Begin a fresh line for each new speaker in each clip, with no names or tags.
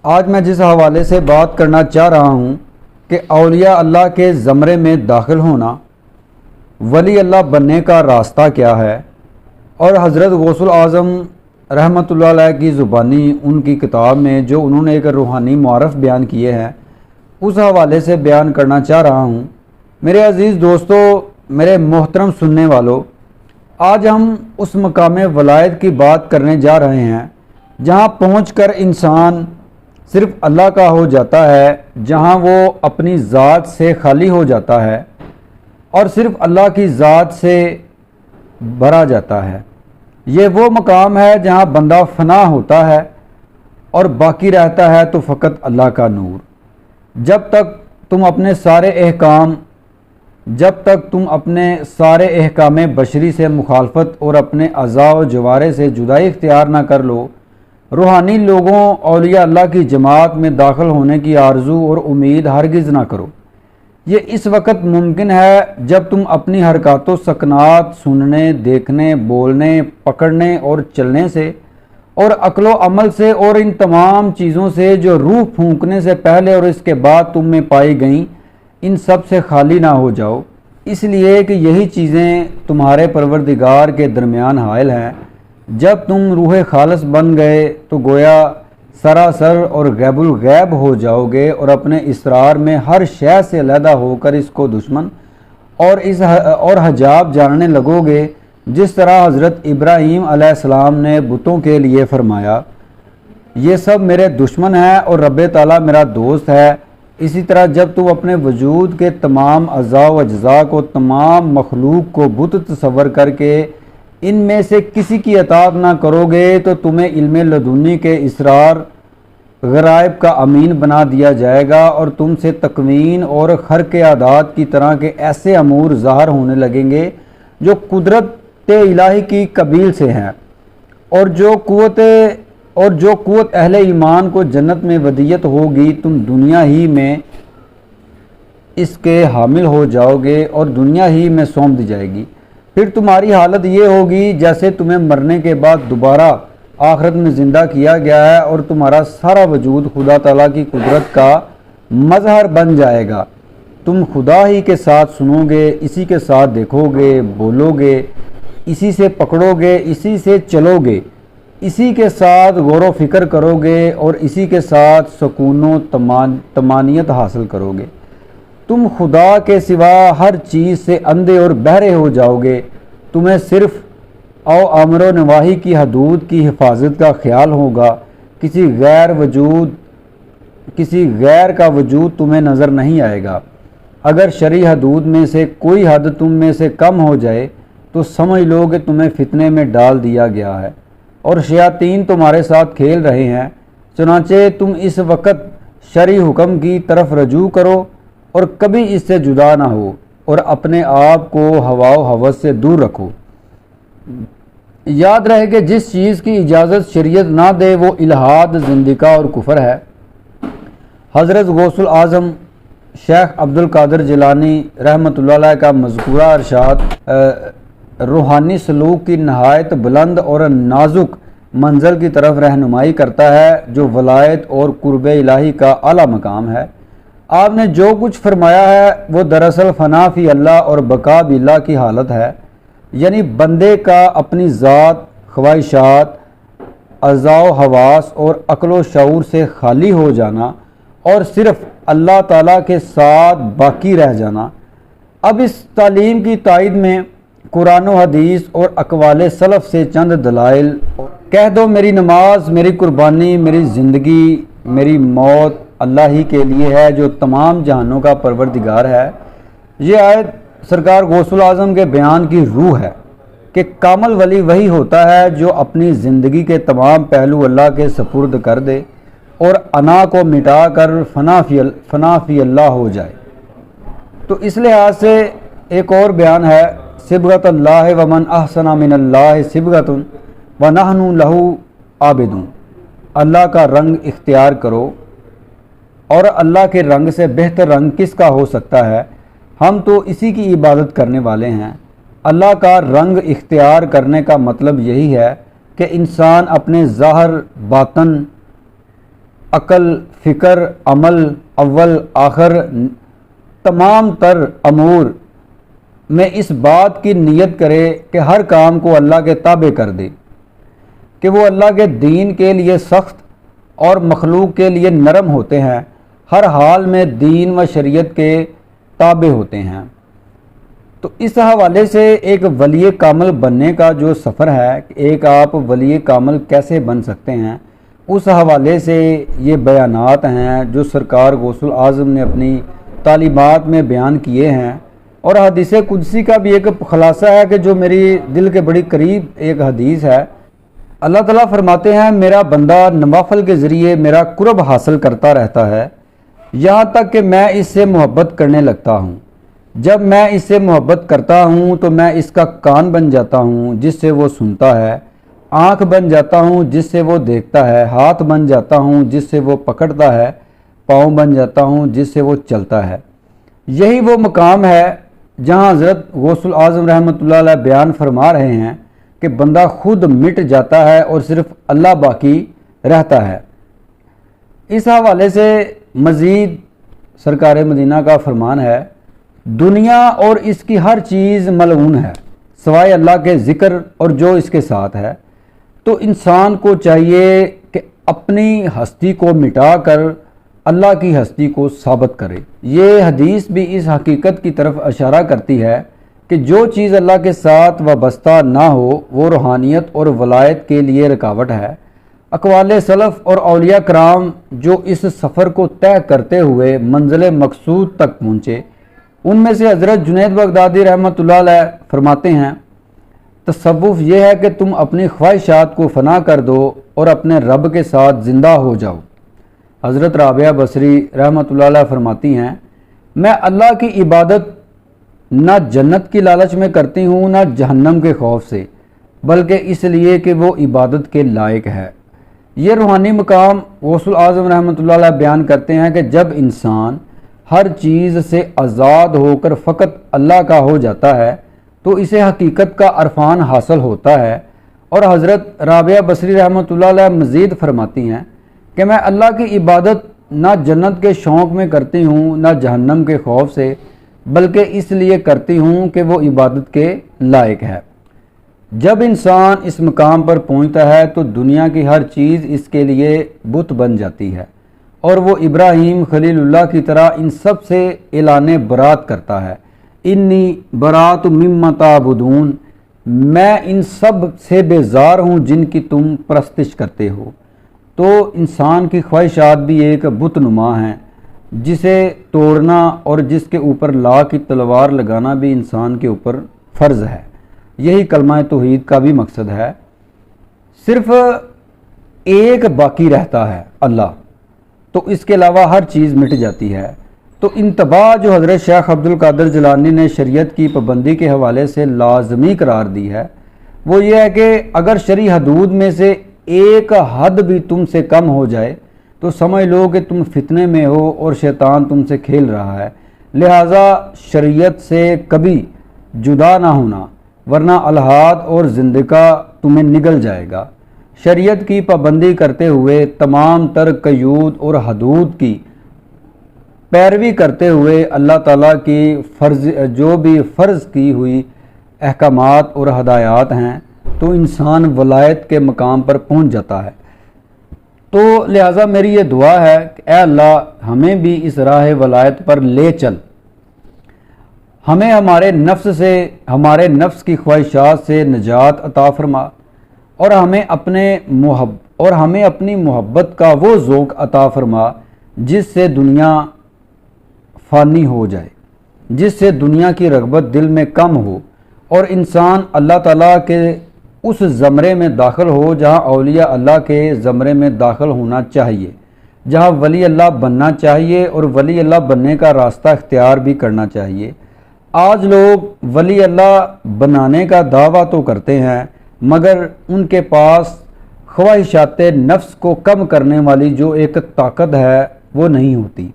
آج میں جس حوالے سے بات کرنا چاہ رہا ہوں کہ اولیاء اللہ کے زمرے میں داخل ہونا، ولی اللہ بننے کا راستہ کیا ہے، اور حضرت غوث الاعظم رحمۃ اللہ علیہ کی زبانی ان کی کتاب میں جو انہوں نے ایک روحانی معارف بیان کیے ہیں، اس حوالے سے بیان کرنا چاہ رہا ہوں۔ میرے عزیز دوستو، میرے محترم سننے والوں، آج ہم اس مقام ولایت کی بات کرنے جا رہے ہیں جہاں پہنچ کر انسان صرف اللہ کا ہو جاتا ہے، جہاں وہ اپنی ذات سے خالی ہو جاتا ہے اور صرف اللہ کی ذات سے بھرا جاتا ہے۔ یہ وہ مقام ہے جہاں بندہ فنا ہوتا ہے اور باقی رہتا ہے تو فقط اللہ کا نور۔ جب تک تم اپنے سارے احکام بشری سے مخالفت اور اپنے اعضاء و جوارے سے جدائی اختیار نہ کر لو، روحانی لوگوں اولیاء اللہ کی جماعت میں داخل ہونے کی آرزو اور امید ہرگز نہ کرو۔ یہ اس وقت ممکن ہے جب تم اپنی حرکات و سکنات سننے، دیکھنے، بولنے، پکڑنے اور چلنے سے اور عقل و عمل سے اور ان تمام چیزوں سے جو روح پھونکنے سے پہلے اور اس کے بعد تم میں پائی گئیں، ان سب سے خالی نہ ہو جاؤ، اس لیے کہ یہی چیزیں تمہارے پروردگار کے درمیان حائل ہیں۔ جب تم روح خالص بن گئے تو گویا سراسر اور غیب الغیب ہو جاؤ گے اور اپنے اسرار میں ہر شے سے علیحدہ ہو کر اس کو دشمن اور حجاب جاننے لگو گے، جس طرح حضرت ابراہیم علیہ السلام نے بتوں کے لیے فرمایا، یہ سب میرے دشمن ہیں اور رب تعالیٰ میرا دوست ہے۔ اسی طرح جب تم اپنے وجود کے تمام اعضاء و اجزاء کو، تمام مخلوق کو بت تصور کر کے ان میں سے کسی کی اطاعت نہ کرو گے تو تمہیں علم لدنی کے اسرار غرائب کا امین بنا دیا جائے گا اور تم سے تکوین اور خرق عادات کی طرح کے ایسے امور ظاہر ہونے لگیں گے جو قدرت الہی کی قبیل سے ہیں، اور جو قوت اہل ایمان کو جنت میں ودیت ہوگی، تم دنیا ہی میں اس کے حامل ہو جاؤ گے اور دنیا ہی میں سونپ دی جائے گی۔ پھر تمہاری حالت یہ ہوگی جیسے تمہیں مرنے کے بعد دوبارہ آخرت میں زندہ کیا گیا ہے اور تمہارا سارا وجود خدا تعالیٰ کی قدرت کا مظہر بن جائے گا۔ تم خدا ہی کے ساتھ سنو گے، اسی کے ساتھ دیکھو گے، بولو گے، اسی سے پکڑو گے، اسی سے چلو گے، اسی کے ساتھ غور و فکر کرو گے اور اسی کے ساتھ سکون و طمانینت حاصل کرو گے۔ تم خدا کے سوا ہر چیز سے اندھے اور بہرے ہو جاؤ گے۔ تمہیں صرف امر و نواہی کی حدود کی حفاظت کا خیال ہوگا۔ کسی غیر کا وجود تمہیں نظر نہیں آئے گا۔ اگر شرعی حدود میں سے کوئی حد تم میں سے کم ہو جائے تو سمجھ لو کہ تمہیں فتنے میں ڈال دیا گیا ہے اور شیاطین تمہارے ساتھ کھیل رہے ہیں۔ چنانچہ تم اس وقت شرعی حکم کی طرف رجوع کرو اور کبھی اس سے جدا نہ ہو اور اپنے آپ کو ہوا و ہوس سے دور رکھو۔ یاد رہے کہ جس چیز کی اجازت شریعت نہ دے وہ الحاد، زندقہ اور کفر ہے۔ حضرت غوث الاعظم شیخ عبد القادر جیلانی رحمۃ اللہ علیہ کا مذکورہ ارشاد روحانی سلوک کی نہایت بلند اور نازک منزل کی طرف رہنمائی کرتا ہے جو ولایت اور قرب الہی کا اعلیٰ مقام ہے۔ آپ نے جو کچھ فرمایا ہے وہ دراصل فنا فی اللہ اور بقا باللہ کی حالت ہے، یعنی بندے کا اپنی ذات، خواہشات، اعضاء و حواس اور عقل و شعور سے خالی ہو جانا اور صرف اللہ تعالیٰ کے ساتھ باقی رہ جانا۔ اب اس تعلیم کی تائید میں قرآن و حدیث اور اقوال سلف سے چند دلائل کہہ دو۔ میری نماز، میری قربانی، میری زندگی، میری موت اللہ ہی کے لیے ہے جو تمام جہانوں کا پروردگار ہے۔ یہ آیت سرکار غوث الاعظم کے بیان کی روح ہے کہ کامل ولی وہی ہوتا ہے جو اپنی زندگی کے تمام پہلو اللہ کے سپرد کر دے اور انا کو مٹا کر فنا فی اللہ ہو جائے۔ تو اس لحاظ سے ایک اور بیان ہے، صبغۃ اللہ ومن احسن من اللہ صبغۃ ونحن لہ عابدون۔ اللہ کا رنگ اختیار کرو، اور اللہ کے رنگ سے بہتر رنگ کس کا ہو سکتا ہے؟ ہم تو اسی کی عبادت کرنے والے ہیں۔ اللہ کا رنگ اختیار کرنے کا مطلب یہی ہے کہ انسان اپنے ظاہر باطن عقل، فکر، عمل، اول آخر، تمام تر امور میں اس بات کی نیت کرے کہ ہر کام کو اللہ کے تابع کر دے، کہ وہ اللہ کے دین کے لیے سخت اور مخلوق کے لیے نرم ہوتے ہیں، ہر حال میں دین و شریعت کے تابع ہوتے ہیں۔ تو اس حوالے سے ایک ولی کامل بننے کا جو سفر ہے، ایک آپ ولی کامل کیسے بن سکتے ہیں، اس حوالے سے یہ بیانات ہیں جو سرکار غوث الاعظم نے اپنی تعلیمات میں بیان کیے ہیں، اور حدیث قدسی کا بھی ایک خلاصہ ہے کہ جو میری دل کے بڑی قریب ایک حدیث ہے۔ اللہ تعالیٰ فرماتے ہیں، میرا بندہ نوافل کے ذریعے میرا قرب حاصل کرتا رہتا ہے یہاں تک کہ میں اس سے محبت کرنے لگتا ہوں۔ جب میں اس سے محبت کرتا ہوں تو میں اس کا کان بن جاتا ہوں جس سے وہ سنتا ہے، آنکھ بن جاتا ہوں جس سے وہ دیکھتا ہے، ہاتھ بن جاتا ہوں جس سے وہ پکڑتا ہے، پاؤں بن جاتا ہوں جس سے وہ چلتا ہے۔ یہی وہ مقام ہے جہاں حضرت غوث الاعظم رحمۃ اللہ علیہ بیان فرما رہے ہیں کہ بندہ خود مٹ جاتا ہے اور صرف اللہ باقی رہتا ہے۔ اس حوالے سے مزید سرکار مدینہ کا فرمان ہے، دنیا اور اس کی ہر چیز ملعون ہے سوائے اللہ کے ذکر اور جو اس کے ساتھ ہے۔ تو انسان کو چاہیے کہ اپنی ہستی کو مٹا کر اللہ کی ہستی کو ثابت کرے۔ یہ حدیث بھی اس حقیقت کی طرف اشارہ کرتی ہے کہ جو چیز اللہ کے ساتھ وابستہ نہ ہو وہ روحانیت اور ولایت کے لیے رکاوٹ ہے۔ اقوال سلف اور اولیاء کرام جو اس سفر کو طے کرتے ہوئے منزل مقصود تک پہنچے، ان میں سے حضرت جنید بغدادی رحمۃ اللہ علیہ فرماتے ہیں، تصوف یہ ہے کہ تم اپنی خواہشات کو فنا کر دو اور اپنے رب کے ساتھ زندہ ہو جاؤ۔ حضرت رابعہ بصری رحمۃ اللہ علیہ فرماتی ہیں، میں اللہ کی عبادت نہ جنت کی لالچ میں کرتی ہوں نہ جہنم کے خوف سے، بلکہ اس لیے کہ وہ عبادت کے لائق ہے۔ یہ روحانی مقام غوث الاعظم رحمۃ اللہ علیہ بیان کرتے ہیں کہ جب انسان ہر چیز سے آزاد ہو کر فقط اللہ کا ہو جاتا ہے تو اسے حقیقت کا عرفان حاصل ہوتا ہے۔ اور حضرت رابعہ بصری رحمۃ اللہ علیہ مزید فرماتی ہیں کہ میں اللہ کی عبادت نہ جنت کے شوق میں کرتی ہوں نہ جہنم کے خوف سے، بلکہ اس لیے کرتی ہوں کہ وہ عبادت کے لائق ہے۔ جب انسان اس مقام پر پہنچتا ہے تو دنیا کی ہر چیز اس کے لیے بت بن جاتی ہے، اور وہ ابراہیم خلیل اللہ کی طرح ان سب سے اعلان برات کرتا ہے، انی برات مما تعبدون، میں ان سب سے بیزار ہوں جن کی تم پرستش کرتے ہو۔ تو انسان کی خواہشات بھی ایک بت نما ہیں جسے توڑنا اور جس کے اوپر لا کی تلوار لگانا بھی انسان کے اوپر فرض ہے۔ یہی کلمہ توحید کا بھی مقصد ہے۔ صرف ایک باقی رہتا ہے، اللہ، تو اس کے علاوہ ہر چیز مٹ جاتی ہے۔ تو انتباہ جو حضرت شیخ عبد القادر جیلانی نے شریعت کی پابندی کے حوالے سے لازمی قرار دی ہے وہ یہ ہے کہ اگر شرعی حدود میں سے ایک حد بھی تم سے کم ہو جائے تو سمجھ لو کہ تم فتنے میں ہو اور شیطان تم سے کھیل رہا ہے، لہٰذا شریعت سے کبھی جدا نہ ہونا، ورنہ الحاد اور زندگی تمہیں نگل جائے گا۔ شریعت کی پابندی کرتے ہوئے تمام تر قیود اور حدود کی پیروی کرتے ہوئے اللہ تعالیٰ کی جو بھی فرض کی ہوئی احکامات اور ہدایات ہیں تو انسان ولایت کے مقام پر پہنچ جاتا ہے۔ تو لہٰذا میری یہ دعا ہے کہ اے اللہ ہمیں بھی اس راہ ولایت پر لے چل، ہمیں ہمارے نفس کی خواہشات سے نجات عطا فرما، اور ہمیں اپنی محبت کا وہ ذوق عطا فرما جس سے دنیا فانی ہو جائے، جس سے دنیا کی رغبت دل میں کم ہو اور انسان اللہ تعالیٰ کے اس زمرے میں داخل ہو جہاں اولیاء اللہ کے زمرے میں داخل ہونا چاہیے، جہاں ولی اللہ بننا چاہیے اور ولی اللہ بننے کا راستہ اختیار بھی کرنا چاہیے۔ آج لوگ ولی اللہ بنانے کا دعویٰ تو کرتے ہیں مگر ان کے پاس خواہشات نفس کو کم کرنے والی جو ایک طاقت ہے وہ نہیں ہوتی۔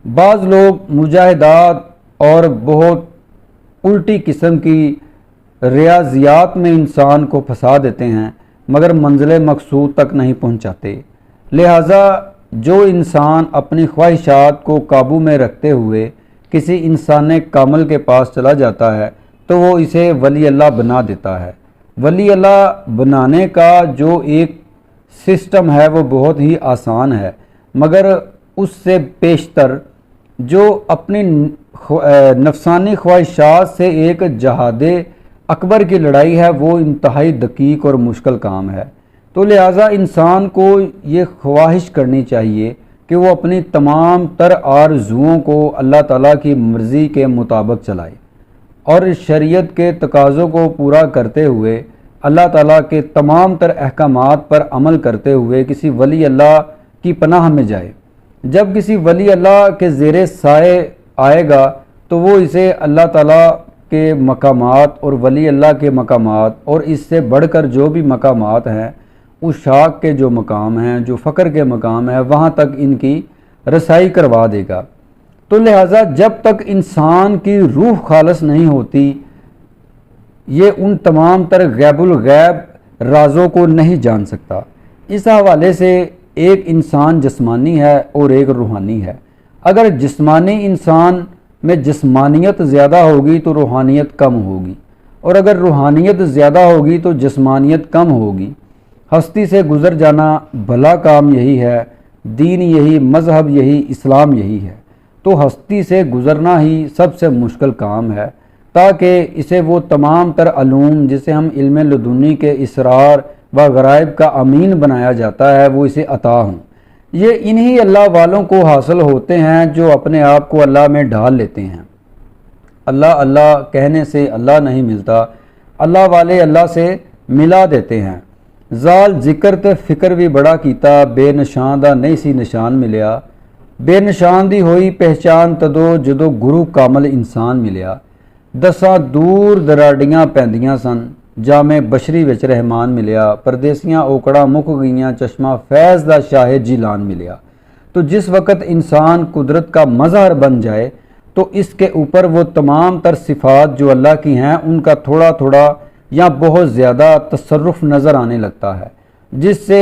بعض لوگ مجاہدات اور بہت الٹی قسم کی ریاضیات میں انسان کو پھنسا دیتے ہیں مگر منزل مقصود تک نہیں پہنچاتے۔ لہٰذا جو انسان اپنی خواہشات کو قابو میں رکھتے ہوئے کسی انسان کامل کے پاس چلا جاتا ہے تو وہ اسے ولی اللہ بنا دیتا ہے۔ ولی اللہ بنانے کا جو ایک سسٹم ہے وہ بہت ہی آسان ہے، مگر اس سے بیشتر جو اپنی نفسانی خواہشات سے ایک جہاد اکبر کی لڑائی ہے وہ انتہائی دقیق اور مشکل کام ہے۔ تو لہٰذا انسان کو یہ خواہش کرنی چاہیے کہ وہ اپنی تمام تر آرزوؤں کو اللہ تعالیٰ کی مرضی کے مطابق چلائے اور شریعت کے تقاضوں کو پورا کرتے ہوئے اللہ تعالیٰ کے تمام تر احکامات پر عمل کرتے ہوئے کسی ولی اللہ کی پناہ میں جائے۔ جب کسی ولی اللہ کے زیر سائے آئے گا تو وہ اسے اللہ تعالیٰ کے مقامات اور ولی اللہ کے مقامات اور اس سے بڑھ کر جو بھی مقامات ہیں، اس شاخ کے جو مقام ہیں، جو فقر کے مقام ہیں، وہاں تک ان کی رسائی کروا دے گا۔ تو لہٰذا جب تک انسان کی روح خالص نہیں ہوتی یہ ان تمام تر غیب الغیب رازوں کو نہیں جان سکتا۔ اس حوالے سے ایک انسان جسمانی ہے اور ایک روحانی ہے۔ اگر جسمانی انسان میں جسمانیت زیادہ ہوگی تو روحانیت کم ہوگی، اور اگر روحانیت زیادہ ہوگی تو جسمانیت کم ہوگی۔ ہستی سے گزر جانا بھلا کام یہی ہے، دین یہی، مذہب یہی، اسلام یہی ہے۔ تو ہستی سے گزرنا ہی سب سے مشکل کام ہے تاکہ اسے وہ تمام تر علوم جسے ہم علم لدنی کے اسرار و غرائب کا امین بنایا جاتا ہے وہ اسے عطا ہوں۔ یہ انہی اللہ والوں کو حاصل ہوتے ہیں جو اپنے آپ کو اللہ میں ڈھال لیتے ہیں۔ اللہ اللہ کہنے سے اللہ نہیں ملتا، اللہ والے اللہ سے ملا دیتے ہیں۔ زال ذکر تے فکر بھی بڑا کیتا، بے نشان دا نہیں سی نشان ملیا۔ بے نشان دی ہوئی پہچان تدو جدو گرو کامل انسان ملیا۔ دساں دور دراڈیاں پیندیاں سن، جامع بشری وچ رحمان ملیا۔ پردیسیاں اوکڑا مک گئیاں، چشمہ فیض دا شاہ جیلان ملیا۔ تو جس وقت انسان قدرت کا مظہر بن جائے تو اس کے اوپر وہ تمام تر صفات جو اللہ کی ہیں ان کا تھوڑا تھوڑا یا بہت زیادہ تصرف نظر آنے لگتا ہے، جس سے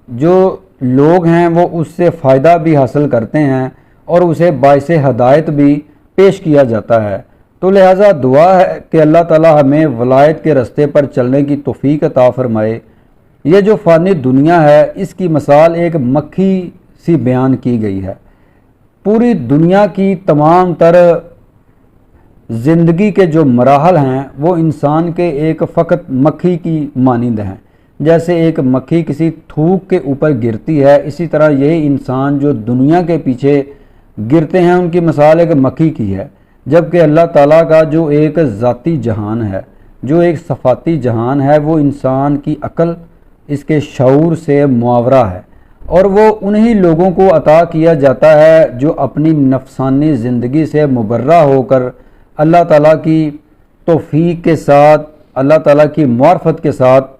جو لوگ ہیں وہ اس سے فائدہ بھی حاصل کرتے ہیں اور اسے باعث ہدایت بھی پیش کیا جاتا ہے۔ تو لہٰذا دعا ہے کہ اللہ تعالی ہمیں ولایت کے رستے پر چلنے کی توفیق عطا فرمائے۔ یہ جو فانی دنیا ہے اس کی مثال ایک مکھی سی بیان کی گئی ہے۔ پوری دنیا کی تمام تر زندگی کے جو مراحل ہیں وہ انسان کے ایک فقط مکھی کی مانند ہیں۔ جیسے ایک مکھی کسی تھوک کے اوپر گرتی ہے، اسی طرح یہی انسان جو دنیا کے پیچھے گرتے ہیں ان کی مثال ایک مکھی کی ہے، جبکہ اللہ تعالیٰ کا جو ایک ذاتی جہان ہے، جو ایک صفاتی جہان ہے، وہ انسان کی عقل، اس کے شعور سے معاورہ ہے، اور وہ انہی لوگوں کو عطا کیا جاتا ہے جو اپنی نفسانی زندگی سے مبرہ ہو کر اللہ تعالیٰ کی توفیق کے ساتھ، اللہ تعالیٰ کی معرفت کے ساتھ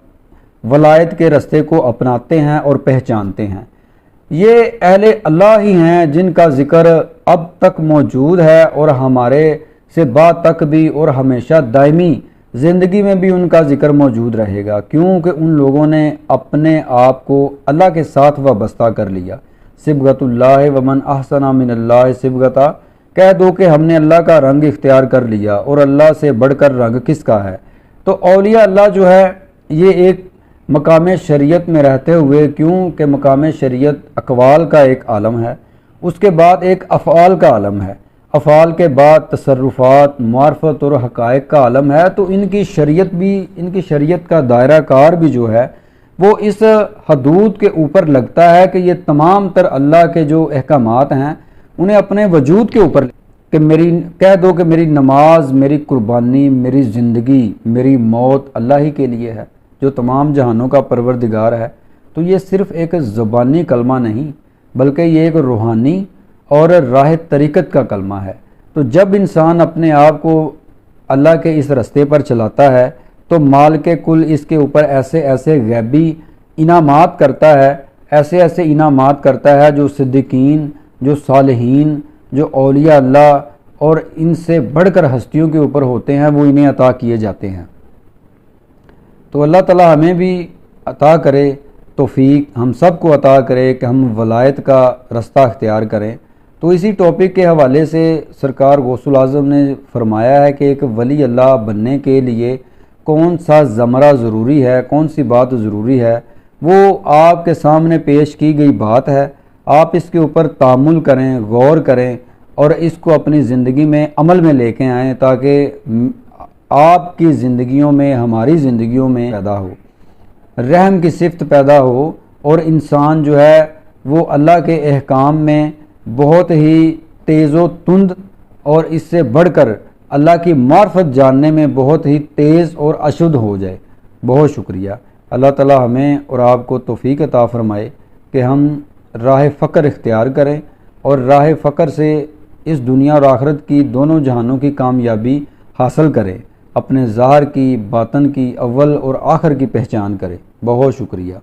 ولایت کے رستے کو اپناتے ہیں اور پہچانتے ہیں۔ یہ اہل اللہ ہی ہیں جن کا ذکر اب تک موجود ہے اور ہمارے سے بعد تک بھی اور ہمیشہ دائمی زندگی میں بھی ان کا ذکر موجود رہے گا، کیونکہ ان لوگوں نے اپنے آپ کو اللہ کے ساتھ وابستہ کر لیا۔ صبغۃ اللہ ومن احسن من اللہ صبغۃ، کہہ دو کہ ہم نے اللہ کا رنگ اختیار کر لیا، اور اللہ سے بڑھ کر رنگ کس کا ہے۔ تو اولیاء اللہ جو ہے یہ ایک مقام شریعت میں رہتے ہوئے، کیونکہ مقام شریعت اقوال کا ایک عالم ہے، اس کے بعد ایک افعال کا عالم ہے، افعال کے بعد تصرفات، معرفت اور حقائق کا عالم ہے۔ تو ان کی شریعت کا دائرہ کار بھی جو ہے وہ اس حدود کے اوپر لگتا ہے کہ یہ تمام تر اللہ کے جو احکامات ہیں انہیں اپنے وجود کے اوپر کہ کہہ دو کہ میری نماز، میری قربانی، میری زندگی، میری موت اللہ ہی کے لیے ہے جو تمام جہانوں کا پروردگار ہے۔ تو یہ صرف ایک زبانی کلمہ نہیں بلکہ یہ ایک روحانی اور راہ طریقت کا کلمہ ہے۔ تو جب انسان اپنے آپ کو اللہ کے اس رستے پر چلاتا ہے تو مال کے کل اس کے اوپر ایسے ایسے غیبی انعامات کرتا ہے، ایسے ایسے انعامات کرتا ہے جو صدیقین، جو صالحین، جو اولیاء اللہ اور ان سے بڑھ کر ہستیوں کے اوپر ہوتے ہیں وہ انہیں عطا کیے جاتے ہیں۔ تو اللہ تعالی ہمیں بھی عطا کرے توفیق ہم سب کو عطا کرے کہ ہم ولایت کا رستہ اختیار کریں۔ تو اسی ٹاپک کے حوالے سے سرکار غوث الاعظم نے فرمایا ہے کہ ایک ولی اللہ بننے کے لیے کون سا زمرہ ضروری ہے، کون سی بات ضروری ہے، وہ آپ کے سامنے پیش کی گئی بات ہے۔ آپ اس کے اوپر تأمل کریں، غور کریں اور اس کو اپنی زندگی میں عمل میں لے کے آئیں تاکہ آپ کی زندگیوں میں، ہماری زندگیوں میں پیدا ہو، رحم کی صفت پیدا ہو اور انسان جو ہے وہ اللہ کے احکام میں بہت ہی تیز و تند اور اس سے بڑھ کر اللہ کی معرفت جاننے میں بہت ہی تیز اور اشد ہو جائے۔ بہت شکریہ۔ اللہ تعالی ہمیں اور آپ کو توفیق عطا فرمائے کہ ہم راہ فقر اختیار کریں اور راہ فقر سے اس دنیا اور آخرت کی دونوں جہانوں کی کامیابی حاصل کریں، اپنے ظاہر کی، باطن کی، اول اور آخر کی پہچان کریں۔ بہت شکریہ۔